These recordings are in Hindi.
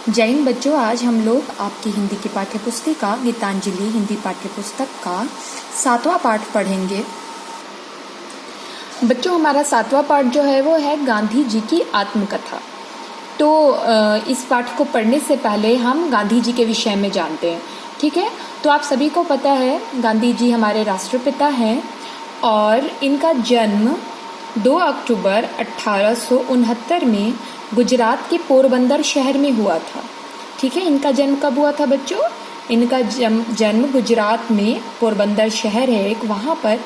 जय हिंद बच्चों, आज हम लोग आपकी हिंदी की पाठ्य पुस्तिका गीतांजलि हिंदी पाठ्य पुस्तक का 7वां पाठ पढ़ेंगे। बच्चों, हमारा 7वां पाठ जो है वो है गांधी जी की आत्मकथा। तो इस पाठ को पढ़ने से पहले हम गांधी जी के विषय में जानते हैं। ठीक है, तो आप सभी को पता है गांधी जी हमारे राष्ट्रपिता हैं और इनका जन्म 2 अक्टूबर 1869 में गुजरात के पोरबंदर शहर में हुआ था। ठीक है, इनका जन्म कब हुआ था बच्चों? इनका जन्म गुजरात में पोरबंदर शहर है एक, वहाँ पर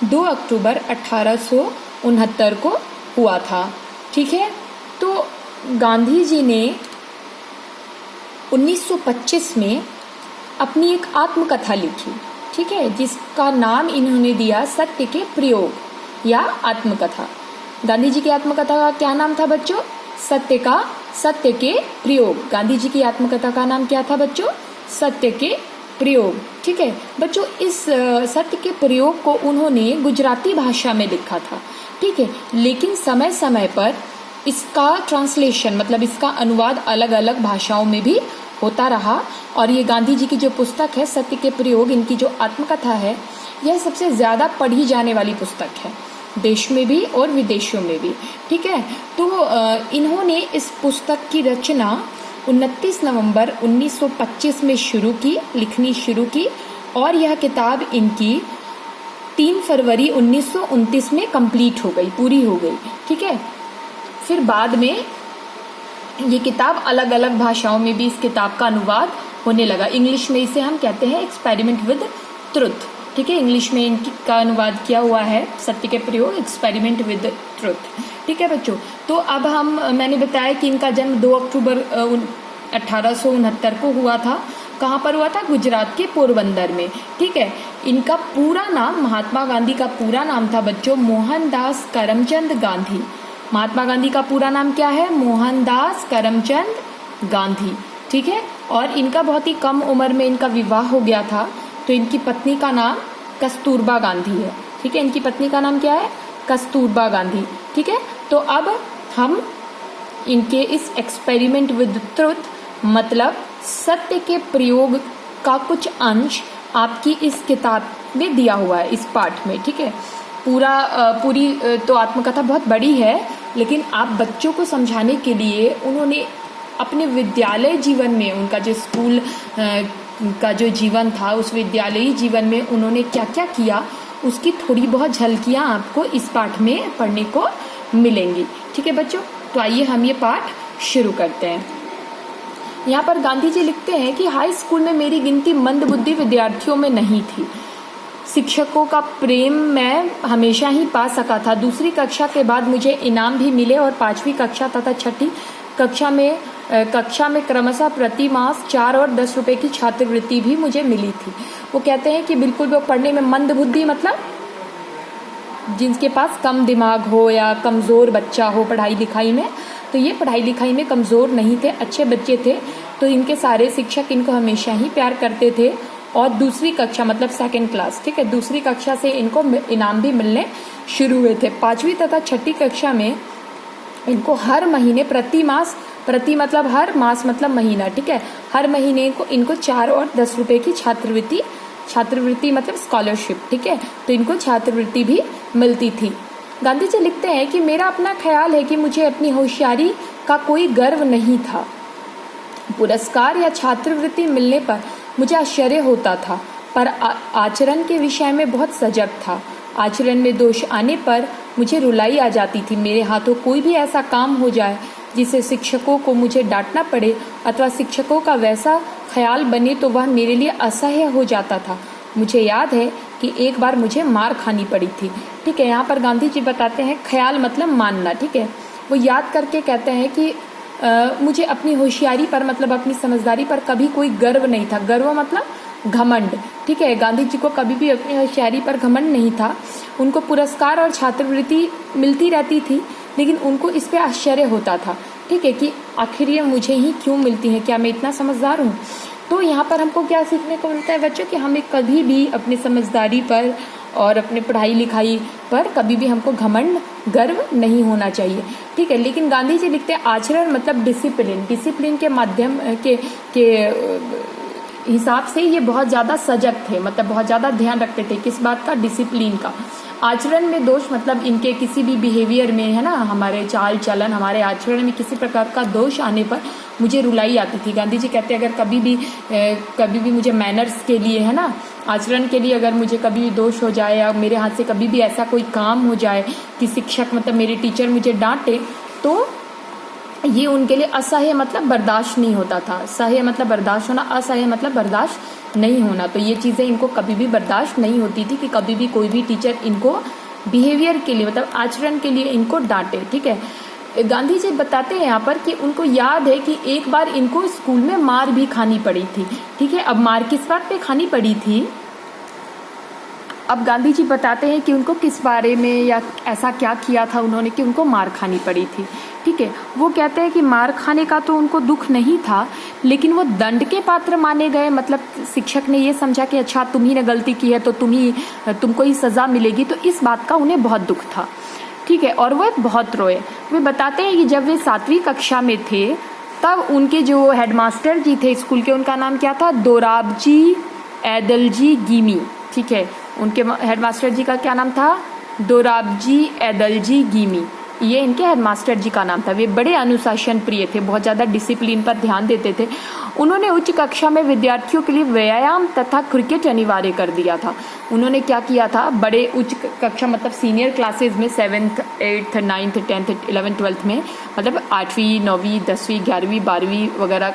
2 अक्टूबर 1869 को हुआ था। ठीक है, तो गांधी जी ने 1925 में अपनी एक आत्मकथा लिखी। ठीक है, जिसका नाम इन्होंने दिया सत्य के प्रयोग या आत्मकथा। गांधी जी की आत्मकथा का क्या नाम था बच्चों? सत्य के प्रयोग। गांधी जी की आत्मकथा का नाम क्या था बच्चों? सत्य के प्रयोग। ठीक है बच्चों, इस सत्य के प्रयोग को उन्होंने गुजराती भाषा में लिखा था। ठीक है, लेकिन समय समय पर इसका ट्रांसलेशन मतलब इसका अनुवाद अलग अलग भाषाओं में भी होता रहा और ये गांधी जी की जो पुस्तक है सत्य के प्रयोग, इनकी जो आत्मकथा है, यह सबसे ज़्यादा पढ़ी जाने वाली पुस्तक है, देश में भी और विदेशों में भी। ठीक है, तो इन्होंने इस पुस्तक की रचना 29 नवंबर 1925 में लिखनी शुरू की और यह किताब इनकी 3 फरवरी 1929 में कंप्लीट हो गई, पूरी हो गई। ठीक है, फिर बाद में ये किताब अलग अलग भाषाओं में भी इस किताब का अनुवाद होने लगा। इंग्लिश में इसे हम कहते हैं एक्सपेरिमेंट विद ट्रुथ। ठीक है, इंग्लिश में इनका अनुवाद किया हुआ है सत्य के प्रयोग, एक्सपेरिमेंट विद ट्रुथ। ठीक है बच्चों, तो अब मैंने बताया कि इनका जन्म 2 अक्टूबर 1869 को हुआ था। कहाँ पर हुआ था? गुजरात के पोरबंदर में। ठीक है, इनका पूरा नाम, महात्मा गांधी का पूरा नाम था बच्चों मोहनदास करमचंद गांधी। महात्मा गांधी का पूरा नाम क्या है? मोहनदास करमचंद गांधी। ठीक है, और इनका बहुत ही कम उम्र में इनका विवाह हो गया था। तो इनकी पत्नी का नाम कस्तूरबा गांधी है। ठीक है, इनकी पत्नी का नाम क्या है? कस्तूरबा गांधी। ठीक है, तो अब हम इनके इस एक्सपेरिमेंट विद ट्रुथ मतलब सत्य के प्रयोग का कुछ अंश आपकी इस किताब में दिया हुआ है, इस पाठ में। ठीक है, पूरी तो आत्मकथा बहुत बड़ी है, लेकिन आप बच्चों को समझाने के लिए उन्होंने अपने विद्यालय जीवन में, उनका जो स्कूल का जो जीवन था, उस विद्यालयी जीवन में उन्होंने क्या क्या किया, उसकी थोड़ी बहुत झलकियाँ आपको इस पाठ में पढ़ने को मिलेंगी। ठीक है बच्चों, तो आइए हम ये पाठ शुरू करते हैं। यहाँ पर गांधी जी लिखते हैं कि हाई स्कूल में मेरी गिनती मंदबुद्धि विद्यार्थियों में नहीं थी। शिक्षकों का प्रेम मैं हमेशा ही पा सका था। दूसरी कक्षा के बाद मुझे इनाम भी मिले और 5वीं कक्षा तथा 6ठी कक्षा में क्रमशः प्रति मास 4 और 10 रुपए की छात्रवृत्ति भी मुझे मिली थी। वो कहते हैं कि बिल्कुल वो पढ़ने में मंद बुद्धि मतलब जिनके पास कम दिमाग हो या कमज़ोर बच्चा हो पढ़ाई लिखाई में, तो ये पढ़ाई लिखाई में कमज़ोर नहीं थे, अच्छे बच्चे थे। तो इनके सारे शिक्षक इनको हमेशा ही प्यार करते थे और दूसरी कक्षा मतलब 2nd क्लास, ठीक है, दूसरी कक्षा से इनको इनाम भी मिलने शुरू हुए थे। 5वीं तथा 6ठी कक्षा में इनको हर महीने प्रति मतलब हर मास मतलब महीना, ठीक है, हर महीने को इनको 4 और 10 रुपए की छात्रवृत्ति मतलब स्कॉलरशिप, ठीक है, तो इनको छात्रवृत्ति भी मिलती थी। गांधी जी लिखते हैं कि मेरा अपना ख्याल है कि मुझे अपनी होशियारी का कोई गर्व नहीं था। पुरस्कार या छात्रवृत्ति मिलने पर मुझे आश्चर्य होता था, पर आचरण के विषय में बहुत सजग था। आचरण में दोष आने पर मुझे रुलाई आ जाती थी। मेरे हाथों कोई भी ऐसा काम हो जाए जिसे शिक्षकों को मुझे डांटना पड़े अथवा शिक्षकों का वैसा ख्याल बने तो वह मेरे लिए असह्य हो जाता था। मुझे याद है कि एक बार मुझे मार खानी पड़ी थी। ठीक है, यहाँ पर गांधी जी बताते हैं ख्याल मतलब मानना। ठीक है, वो याद करके कहते हैं कि मुझे अपनी होशियारी पर मतलब अपनी समझदारी पर कभी कोई गर्व नहीं था। गर्व मतलब घमंड। ठीक है, गांधी जी को कभी भी अपनी होशियारी पर घमंड नहीं था। उनको पुरस्कार और छात्रवृत्ति मिलती रहती थी, लेकिन उनको इस पे आश्चर्य होता था। ठीक है, कि आखिर ये मुझे ही क्यों मिलती है, क्या मैं इतना समझदार हूँ? तो यहाँ पर हमको क्या सीखने को मिलता है बच्चों कि हमें कभी भी अपनी समझदारी पर और अपने पढ़ाई लिखाई पर कभी भी हमको घमंड गर्व नहीं होना चाहिए, ठीक है। लेकिन गांधी जी लिखते हैं आचरण मतलब डिसिप्लिन के माध्यम के हिसाब से ये बहुत ज़्यादा सजग थे, मतलब बहुत ज़्यादा ध्यान रखते थे किस बात का, डिसिप्लिन का। आचरण में दोष मतलब इनके किसी भी बिहेवियर में, है ना, हमारे चाल चलन, हमारे आचरण में किसी प्रकार का दोष आने पर मुझे रुलाई आती थी। गांधी जी कहते हैं अगर कभी भी मुझे मैनर्स के लिए, है ना, आचरण के लिए अगर मुझे कभी भी दोष हो जाए या मेरे हाथ से कभी भी ऐसा कोई काम हो जाए कि शिक्षक मतलब मेरे टीचर मुझे डांटे, तो ये उनके लिए असह्य मतलब बर्दाश्त नहीं होता था। सह्य मतलब बर्दाश्त होना, असह्य मतलब बर्दाश्त नहीं होना। तो ये चीज़ें इनको कभी भी बर्दाश्त नहीं होती थी कि कभी भी कोई भी टीचर इनको बिहेवियर के लिए मतलब आचरण के लिए इनको डांटे, ठीक है। गांधी जी बताते हैं यहाँ पर कि उनको याद है कि एक बार इनको स्कूल में मार भी खानी पड़ी थी, ठीक है। अब मार किस बात पे खानी पड़ी थी, अब गांधी जी बताते हैं कि उनको किस बारे में या ऐसा क्या किया था उन्होंने कि उनको मार खानी पड़ी थी, ठीक है। वो कहते हैं कि मार खाने का तो उनको दुख नहीं था, लेकिन वो दंड के पात्र माने गए, मतलब शिक्षक ने ये समझा कि अच्छा तुम्ही ने गलती की है तो तुमको ही सज़ा मिलेगी, तो इस बात का उन्हें बहुत दुख था, ठीक है। और वह बहुत रोए। वे बताते हैं कि जब वे 7वीं कक्षा में थे तब उनके जो हेडमास्टर जी थे स्कूल के, उनका नाम क्या था, दोराबजी एदलजी गीमी, ठीक है। उनके हेडमास्टर जी का क्या नाम था, दोराबजी एदलजी गीमी, ये इनके हेडमास्टर जी का नाम था। वे बड़े अनुशासन प्रिय थे, बहुत ज़्यादा डिसिप्लिन पर ध्यान देते थे। उन्होंने उच्च कक्षा में विद्यार्थियों के लिए व्यायाम तथा क्रिकेट अनिवार्य कर दिया था। उन्होंने क्या किया था, बड़े उच्च कक्षा मतलब सीनियर क्लासेस में 7th 8th 9th 10th 11th 12th में, मतलब 8वीं 9वीं 10वीं 11वीं 12वीं वगैरह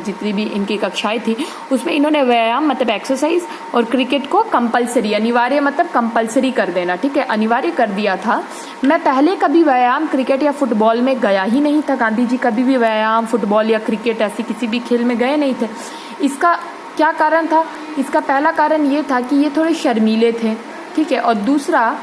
जितनी भी इनकी कक्षाएं थी, उसमें इन्होंने व्यायाम मतलब एक्सरसाइज और क्रिकेट को कंपलसरी, अनिवार्य मतलब कंपलसरी कर देना, ठीक है, अनिवार्य कर दिया था। मैं पहले कभी व्यायाम क्रिकेट या फुटबॉल में गया ही नहीं था। गांधी जी कभी भी व्यायाम फुटबॉल या क्रिकेट ऐसी किसी भी खेल में गए नहीं थे। इसका क्या कारण था, इसका पहला कारण ये था कि ये थोड़े शर्मीले थे, ठीक है। और दूसरा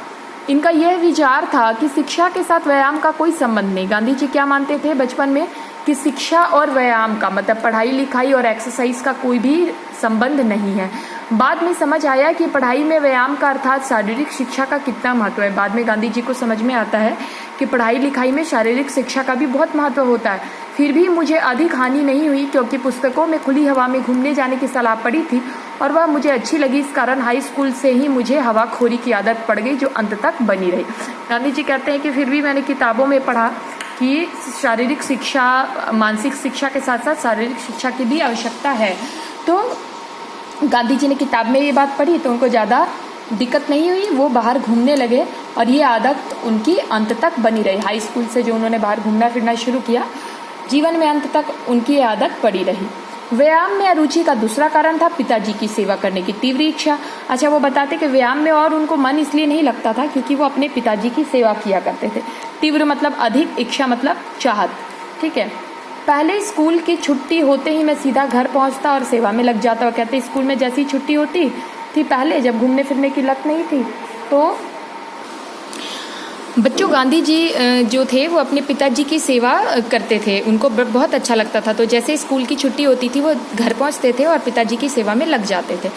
इनका यह विचार था कि शिक्षा के साथ व्यायाम का कोई संबंध नहीं। गांधी जी क्या मानते थे बचपन में कि शिक्षा और व्यायाम का मतलब पढ़ाई लिखाई और एक्सरसाइज का कोई भी संबंध नहीं है। बाद में समझ आया कि पढ़ाई में व्यायाम का अर्थात शारीरिक शिक्षा का कितना महत्व है। बाद में गांधी जी को समझ में आता है कि पढ़ाई लिखाई में शारीरिक शिक्षा का भी बहुत महत्व होता है। फिर भी मुझे अधिक हानि नहीं हुई क्योंकि पुस्तकों में खुली हवा में घूमने जाने की सलाह पड़ी थी और वह मुझे अच्छी लगी। इस कारण हाई स्कूल से ही मुझे हवाखोरी की आदत पड़ गई जो अंत तक बनी रही। गांधी जी कहते हैं कि फिर भी मैंने किताबों में पढ़ा कि शारीरिक शिक्षा, मानसिक शिक्षा के साथ साथ शारीरिक शिक्षा की भी आवश्यकता है। तो गांधी जी ने किताब में ये बात पढ़ी तो उनको ज़्यादा दिक्कत नहीं हुई, वो बाहर घूमने लगे और ये आदत उनकी अंत तक बनी रही। हाई स्कूल से जो उन्होंने बाहर घूमना फिरना शुरू किया, जीवन में अंत तक उनकी ये आदत पड़ी रही। व्यायाम में रुचि का दूसरा कारण था पिताजी की सेवा करने की तीव्र इच्छा। अच्छा, वो बताते कि व्यायाम में और उनको मन इसलिए नहीं लगता था क्योंकि वो अपने पिताजी की सेवा किया करते थे। तीव्र मतलब अधिक, इच्छा मतलब चाहत, ठीक है। पहले स्कूल की छुट्टी होते ही मैं सीधा घर पहुंचता और सेवा में लग जाता। और कहते स्कूल में जैसी छुट्टी होती थी पहले, जब घूमने फिरने की लत नहीं थी, तो बच्चों गांधी जी जो थे वो अपने पिताजी की सेवा करते थे, उनको बहुत अच्छा लगता था। तो जैसे स्कूल की छुट्टी होती थी वो घर पहुंचते थे और पिताजी की सेवा में लग जाते थे।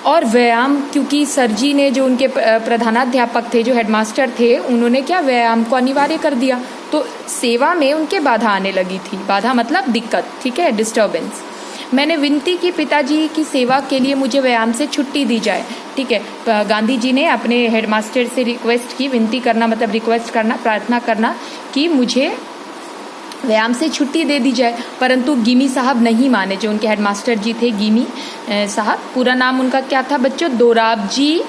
और व्यायाम, क्योंकि सर जी ने जो उनके प्रधानाध्यापक थे, जो हेडमास्टर थे, उन्होंने क्या व्यायाम को अनिवार्य कर दिया, तो सेवा में उनके बाधा आने लगी थी। बाधा मतलब दिक्कत, ठीक है, डिस्टर्बेंस। मैंने विनती की पिताजी की सेवा के लिए मुझे व्यायाम से छुट्टी दी जाए, ठीक है। गांधी जी ने अपने हेडमास्टर से रिक्वेस्ट की, विनती करना मतलब रिक्वेस्ट करना, प्रार्थना करना कि मुझे व्यायाम से छुट्टी दे दी जाए, परंतु गिमी साहब नहीं माने। जो उनके हेडमास्टर जी थे गिमी साहब, पूरा नाम उनका क्या था बच्चों, दोराबजी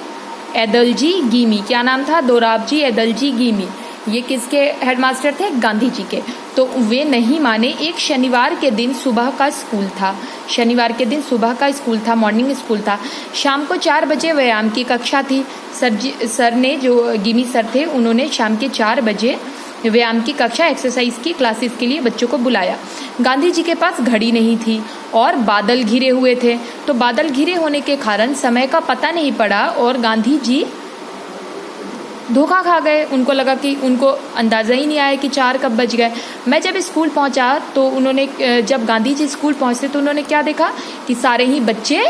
एदलजी गीमी। क्या नाम था, दोराबजी एदलजी गीमी। ये किसके हेडमास्टर थे, गांधी जी के। तो वे नहीं माने। एक शनिवार के दिन सुबह का स्कूल था, शनिवार के दिन सुबह का स्कूल था, मॉर्निंग स्कूल था। शाम को 4 बजे व्यायाम की कक्षा थी। सर ने, जो गिमी सर थे, उन्होंने शाम के 4 बजे व्यायाम की कक्षा, एक्सरसाइज की क्लासेस के लिए बच्चों को बुलाया। गांधी जी के पास घड़ी नहीं थी और बादल घिरे हुए थे, तो बादल घिरे होने के कारण समय का पता नहीं पड़ा और गांधी जी धोखा खा गए। उनको लगा कि, उनको अंदाज़ा ही नहीं आया कि 4 कब बज गए। मैं जब स्कूल पहुंचा तो उन्होंने, जब गांधी जी स्कूल पहुंचते तो उन्होंने क्या देखा कि सारे ही बच्चे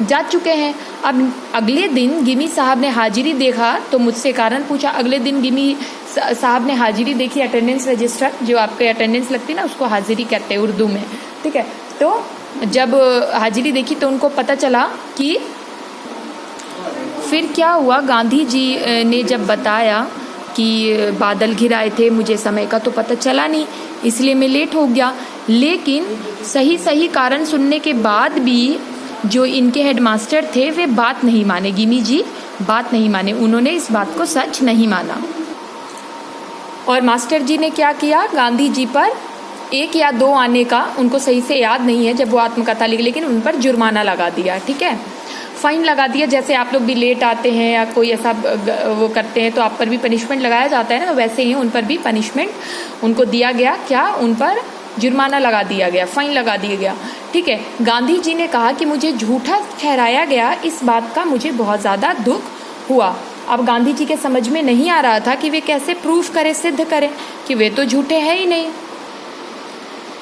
जा चुके हैं। अब अगले दिन गिमी साहब ने हाजिरी देखा तो मुझसे कारण पूछा। अगले दिन गिमी साहब ने हाजिरी देखी, अटेंडेंस रजिस्टर जो आपके अटेंडेंस लगती है ना, उसको हाजिरी कहते हैं उर्दू में, ठीक है। तो जब हाजिरी देखी तो उनको पता चला कि फिर क्या हुआ, गांधी जी ने जब बताया कि बादल घिराए थे, मुझे समय का तो पता चला नहीं इसलिए मैं लेट हो गया। लेकिन सही कारण सुनने के बाद भी जो इनके हेडमास्टर थे वे बात नहीं माने, गिमी जी बात नहीं माने, उन्होंने इस बात को सच नहीं माना। और मास्टर जी ने क्या किया, गांधी जी पर 1 या 2 आने का उनको सही से याद नहीं है जब वो आत्मकथा लिखे, लेकिन उन पर जुर्माना लगा दिया, ठीक है, फाइन लगा दिया। जैसे आप लोग भी लेट आते हैं या कोई ऐसा वो करते हैं तो आप पर भी पनिशमेंट लगाया जाता है ना, वैसे ही उन पर भी पनिशमेंट उनको दिया गया। क्या, उन पर जुर्माना लगा दिया गया, फाइन लगा दिया गया, ठीक है। गांधी जी ने कहा कि मुझे झूठा ठहराया गया, इस बात का मुझे बहुत ज़्यादा दुख हुआ। अब गांधी जी के समझ में नहीं आ रहा था कि वे कैसे प्रूफ करें, सिद्ध करें कि वे तो झूठे हैं ही नहीं।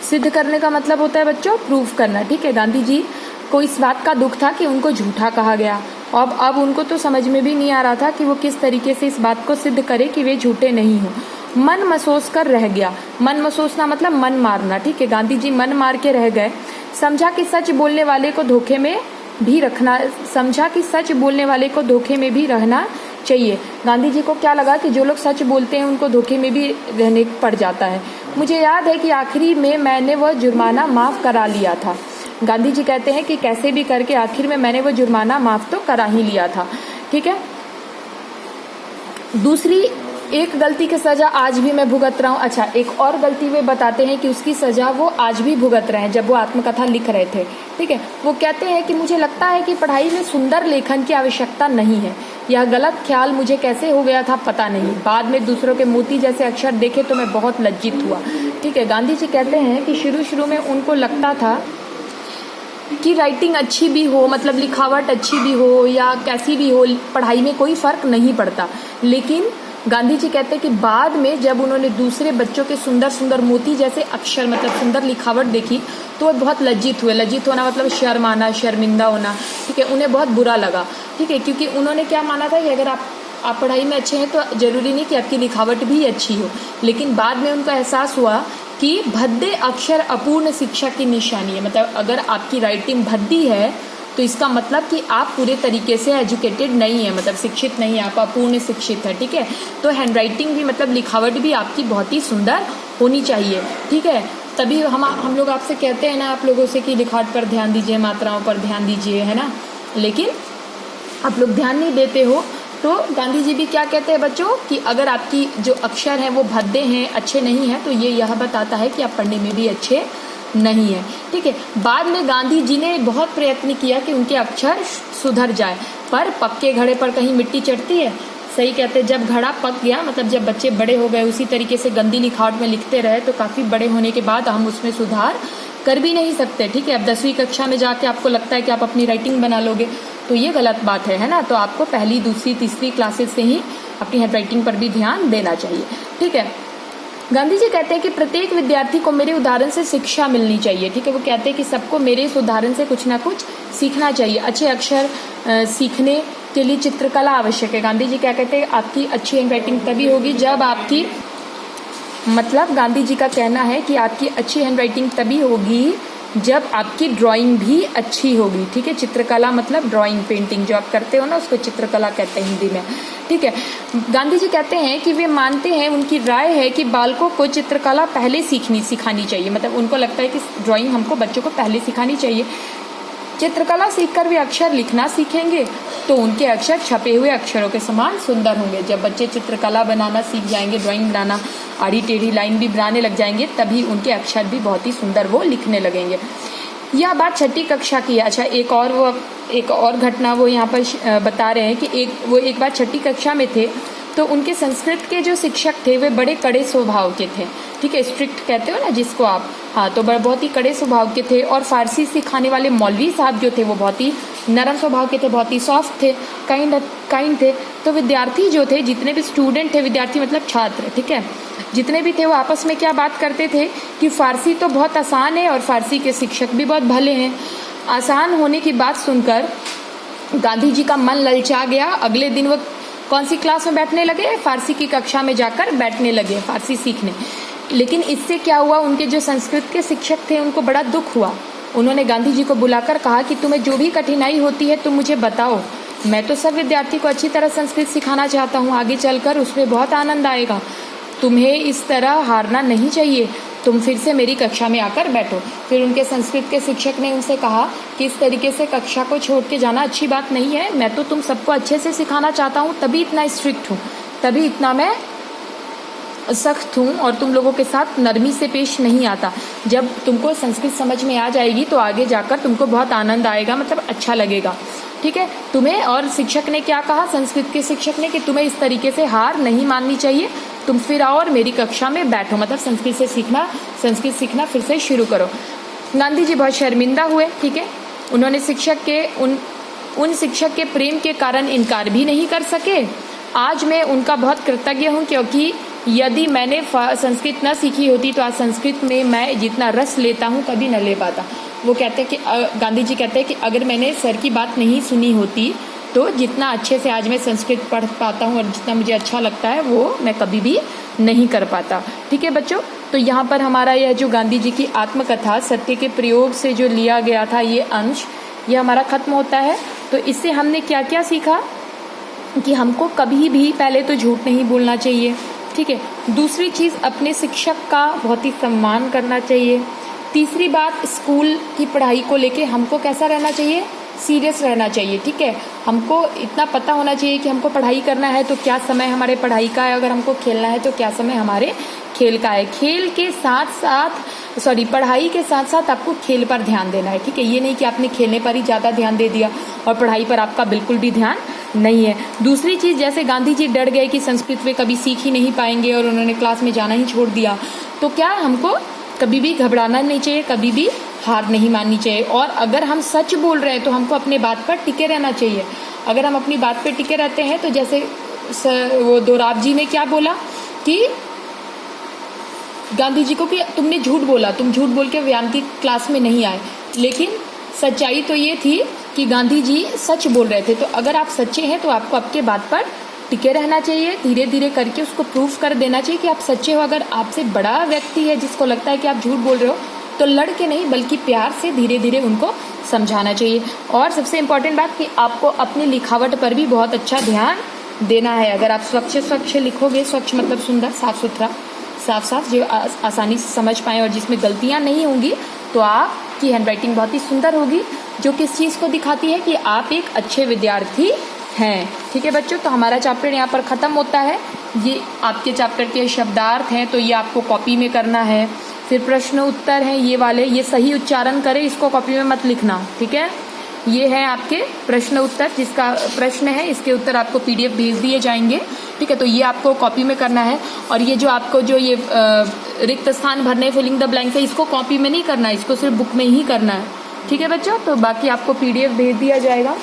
सिद्ध करने का मतलब होता है बच्चों प्रूफ करना, ठीक है। गांधी जी को इस बात का दुख था कि उनको झूठा कहा गया। अब उनको तो समझ में भी नहीं आ रहा था कि वो किस तरीके से इस बात को सिद्ध करे कि वे झूठे नहीं हो। मन मसोस कर रह गया। मन मसोसना मतलब मन मारना, ठीक है। गांधी जी मन मार के रह गए। समझा कि सच बोलने वाले को धोखे में भी रखना, समझा कि सच बोलने वाले को धोखे में भी रहना चाहिए। गांधी जी को क्या लगा कि जो लोग सच बोलते हैं उनको धोखे में भी रहने पड़ जाता है। मुझे याद है कि आखिरी में मैंने वह जुर्माना माफ़ करा लिया था। गांधी जी कहते हैं कि कैसे भी करके आखिर में मैंने वो जुर्माना माफ़ तो करा ही लिया था, ठीक है। दूसरी एक गलती की सज़ा आज भी मैं भुगत रहा हूँ। अच्छा, एक और गलती वे बताते हैं कि उसकी सज़ा वो आज भी भुगत रहे हैं जब वो आत्मकथा लिख रहे थे, ठीक है। वो कहते हैं कि मुझे लगता है कि पढ़ाई में सुंदर लेखन की आवश्यकता नहीं है। यह गलत ख्याल मुझे कैसे हो गया था पता नहीं। बाद में दूसरों के मोती जैसे अक्षर देखे तो मैं बहुत लज्जित हुआ, ठीक है। गांधी जी कहते हैं कि शुरू में उनको लगता था कि राइटिंग अच्छी भी हो, मतलब लिखावट अच्छी भी हो या कैसी भी हो, पढ़ाई में कोई फ़र्क नहीं पड़ता। लेकिन गांधी जी कहते हैं कि बाद में जब उन्होंने दूसरे बच्चों के सुंदर सुंदर मोती जैसे अक्षर, मतलब सुंदर लिखावट देखी तो वो बहुत लज्जित हुए। लज्जित होना मतलब शर्म आना, शर्मिंदा होना, ठीक है। उन्हें बहुत बुरा लगा, ठीक है, क्योंकि उन्होंने क्या माना था कि अगर आप पढ़ाई में अच्छे हैं तो ज़रूरी नहीं कि आपकी लिखावट भी अच्छी हो। लेकिन बाद में उनको एहसास हुआ कि भद्दे अक्षर अपूर्ण शिक्षा की निशानी है। मतलब अगर आपकी राइटिंग भद्दी है तो इसका मतलब कि आप पूरे तरीके से एजुकेटेड नहीं है, मतलब शिक्षित नहीं है, आप अपूर्ण शिक्षित है, ठीक है। तो हैंड राइटिंग भी मतलब लिखावट भी आपकी बहुत ही सुंदर होनी चाहिए, ठीक है। तभी हम लोग आपसे कहते हैं ना, आप लोगों से कि लिखावट पर ध्यान दीजिए, मात्राओं पर ध्यान दीजिए, है ना, लेकिन आप लोग ध्यान नहीं देते हो। तो गांधी जी भी क्या कहते हैं बच्चों कि अगर आपकी जो अक्षर हैं वो भद्दे हैं, अच्छे नहीं हैं, तो ये यह बताता है कि आप पढ़ने में भी अच्छे नहीं है, ठीक है। बाद में गांधी जी ने बहुत प्रयत्न किया कि उनके अक्षर सुधर जाए, पर पक्के घड़े पर कहीं मिट्टी चढ़ती है, सही कहते हैं। जब घड़ा पक गया, मतलब जब बच्चे बड़े हो गए, उसी तरीके से गंदी लिखावट में लिखते रहे तो काफ़ी बड़े होने के बाद हम उसमें सुधार कर भी नहीं सकते, ठीक है। अब 10वीं कक्षा में जाके आपको लगता है कि आप अपनी राइटिंग बना लोगे, तो ये गलत बात है ना। तो आपको पहली, दूसरी, तीसरी क्लासेस से ही अपनी हैंड राइटिंग पर भी ध्यान देना चाहिए, ठीक है। गांधी जी कहते हैं कि प्रत्येक विद्यार्थी को मेरे उदाहरण से शिक्षा मिलनी चाहिए, ठीक है। वो कहते हैं कि सबको मेरे इस उदाहरण से कुछ ना कुछ सीखना चाहिए। अच्छे अक्षर सीखने के लिए चित्रकला आवश्यक है। गांधी जी क्या कहते हैं, आपकी अच्छी हैंड राइटिंग तभी होगी जब आपकी, मतलब गांधी जी का कहना है कि आपकी अच्छी हैंड राइटिंग तभी होगी जब आपकी ड्राइंग भी अच्छी होगी, ठीक है। चित्रकला मतलब ड्राइंग, पेंटिंग जो आप करते हो ना, उसको चित्रकला कहते हैं हिंदी में, ठीक है। गांधी जी कहते हैं कि वे मानते हैं, उनकी राय है कि बालकों को चित्रकला पहले सिखानी चाहिए। मतलब उनको लगता है कि ड्राइंग हमको बच्चों को पहले सिखानी चाहिए। चित्रकला सीखकर वे अक्षर लिखना सीखेंगे तो उनके अक्षर छपे हुए अक्षरों के समान सुंदर होंगे। जब बच्चे चित्रकला बनाना सीख जाएंगे, ड्राइंग बनाना, आड़ी टेढ़ी लाइन भी बनाने लग जाएंगे, तभी उनके अक्षर भी बहुत ही सुंदर वो लिखने लगेंगे। यह बात 6ठी कक्षा की है। अच्छा, एक और घटना वो यहाँ पर बता रहे हैं कि एक बार 6ठी कक्षा में थे तो उनके संस्कृत के जो शिक्षक थे वे बड़े कड़े स्वभाव के थे, ठीक है। स्ट्रिक्ट कहते हो ना जिसको आप, हाँ, तो बहुत ही कड़े स्वभाव के थे। और फारसी सिखाने वाले मौलवी साहब जो थे वो बहुत ही नरम स्वभाव के थे, बहुत ही सॉफ्ट थे, काइंड थे। तो विद्यार्थी जो थे, जितने भी स्टूडेंट थे, विद्यार्थी मतलब छात्र, ठीक है, जितने भी थे वो आपस में क्या बात करते थे कि फारसी तो बहुत आसान है और फारसी के शिक्षक भी बहुत भले हैं। आसान होने की बात सुनकर गांधी जी का मन ललचा गया। अगले दिन वो कौन सी क्लास में बैठने लगे? फारसी की कक्षा में जाकर बैठने लगे फारसी सीखने। लेकिन इससे क्या हुआ, उनके जो संस्कृत के शिक्षक थे उनको बड़ा दुख हुआ। उन्होंने गांधी जी को बुलाकर कहा कि तुम्हें जो भी कठिनाई होती है तुम मुझे बताओ, मैं तो सब विद्यार्थी को अच्छी तरह संस्कृत सिखाना चाहता हूँ, आगे चलकर उसमें बहुत आनंद आएगा, तुम्हें इस तरह हारना नहीं चाहिए, तुम फिर से मेरी कक्षा में आकर बैठो। फिर उनके संस्कृत के शिक्षक ने उनसे कहा कि इस तरीके से कक्षा को छोड़ के जाना अच्छी बात नहीं है, मैं तो तुम सबको अच्छे से सिखाना चाहता हूँ, तभी इतना स्ट्रिक्ट हूँ, तभी इतना मैं सख्त हूँ और तुम लोगों के साथ नरमी से पेश नहीं आता। जब तुमको संस्कृत समझ में आ जाएगी तो आगे जाकर तुमको बहुत आनंद आएगा, मतलब अच्छा लगेगा, ठीक है तुम्हें। और शिक्षक ने क्या कहा, संस्कृत के शिक्षक ने, कि तुम्हें इस तरीके से हार नहीं माननी चाहिए, तुम फिर आओ और मेरी कक्षा में बैठो, मतलब संस्कृत सीखना फिर से शुरू करो। गांधी जी बहुत शर्मिंदा हुए, ठीक है। उन्होंने शिक्षक के उन शिक्षक के प्रेम के कारण इनकार भी नहीं कर सके। आज मैं उनका बहुत कृतज्ञ हूँ, क्योंकि यदि मैंने संस्कृत न सीखी होती तो आज संस्कृत में मैं जितना रस लेता हूँ कभी न ले पाता। वो कहते हैं कि गांधी जी कहते हैं कि अगर मैंने सर की बात नहीं सुनी होती तो जितना अच्छे से आज मैं संस्कृत पढ़ पाता हूँ और जितना मुझे अच्छा लगता है वो मैं कभी भी नहीं कर पाता, ठीक है बच्चों। तो यहाँ पर हमारा यह जो गांधी जी की आत्मकथा सत्य के प्रयोग से जो लिया गया था ये अंश, ये हमारा खत्म होता है। तो इससे हमने क्या क्या सीखा कि हमको कभी भी पहले तो झूठ नहीं बोलना चाहिए, ठीक है। दूसरी चीज़, अपने शिक्षक का बहुत ही सम्मान करना चाहिए। तीसरी बात, स्कूल की पढ़ाई को लेके हमको कैसा रहना चाहिए, सीरियस रहना चाहिए, ठीक है। हमको इतना पता होना चाहिए कि हमको पढ़ाई करना है तो क्या समय हमारे पढ़ाई का है, अगर हमको खेलना है तो क्या समय हमारे खेल का है। खेल के साथ साथ पढ़ाई के साथ साथ आपको खेल पर ध्यान देना है, ठीक है। ये नहीं कि आपने खेलने पर ही ज़्यादा ध्यान दे दिया और पढ़ाई पर आपका बिल्कुल भी ध्यान नहीं है। दूसरी चीज़, जैसे गांधी जी डर गए कि संस्कृत वे कभी सीख ही नहीं पाएंगे और उन्होंने क्लास में जाना ही छोड़ दिया, तो क्या हमको कभी भी घबराना नहीं चाहिए, कभी भी हार नहीं माननी चाहिए। और अगर हम सच बोल रहे हैं तो हमको अपने बात पर टिके रहना चाहिए। अगर हम अपनी बात पर टिके रहते हैं तो जैसे वो दोराब जी ने क्या बोला कि गांधी जी को कि तुमने झूठ बोला, तुम झूठ बोल के व्यायाम की क्लास में नहीं आए, लेकिन सच्चाई तो ये थी कि गांधी जी सच बोल रहे थे। तो अगर आप सच्चे हैं तो आपको आपके बात पर टिके रहना चाहिए, धीरे धीरे करके उसको प्रूफ कर देना चाहिए कि आप सच्चे हो। अगर आपसे बड़ा व्यक्ति है जिसको लगता है कि आप झूठ बोल रहे हो तो लड़ के नहीं बल्कि प्यार से धीरे धीरे उनको समझाना चाहिए। और सबसे इम्पोर्टेंट बात कि आपको अपनी लिखावट पर भी बहुत अच्छा ध्यान देना है। अगर आप स्वच्छ लिखोगे, स्वच्छ मतलब सुंदर, साफ सुथरा, साफ जो आसानी से समझ पाएँ और जिसमें गलतियाँ नहीं होंगी, तो आपकी हैंडराइटिंग बहुत ही सुंदर होगी, जो किस चीज़ को दिखाती है कि आप एक अच्छे विद्यार्थी हैं, ठीक है बच्चों। तो हमारा चैप्टर यहाँ पर ख़त्म होता है। ये आपके चैप्टर के शब्दार्थ हैं, तो ये आपको कॉपी में करना है। फिर प्रश्न उत्तर हैं ये वाले, ये सही उच्चारण करें, इसको कॉपी में मत लिखना, ठीक है। ये है आपके प्रश्न उत्तर, जिसका प्रश्न है इसके उत्तर आपको PDF भेज दिए जाएंगे, ठीक है। तो ये आपको कॉपी में करना है। और ये जो आपको जो ये रिक्त स्थान भरने, फिलिंग द ब्लैंक्स है, इसको कॉपी में नहीं करना है, इसको सिर्फ बुक में ही करना है, ठीक है बच्चों। तो बाकी आपको PDF भेज दिया जाएगा।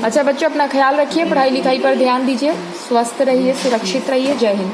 अच्छा बच्चों, अपना ख्याल रखिए, पढ़ाई लिखाई पर ध्यान दीजिए, स्वस्थ रहिए, सुरक्षित रहिए। जय हिंद।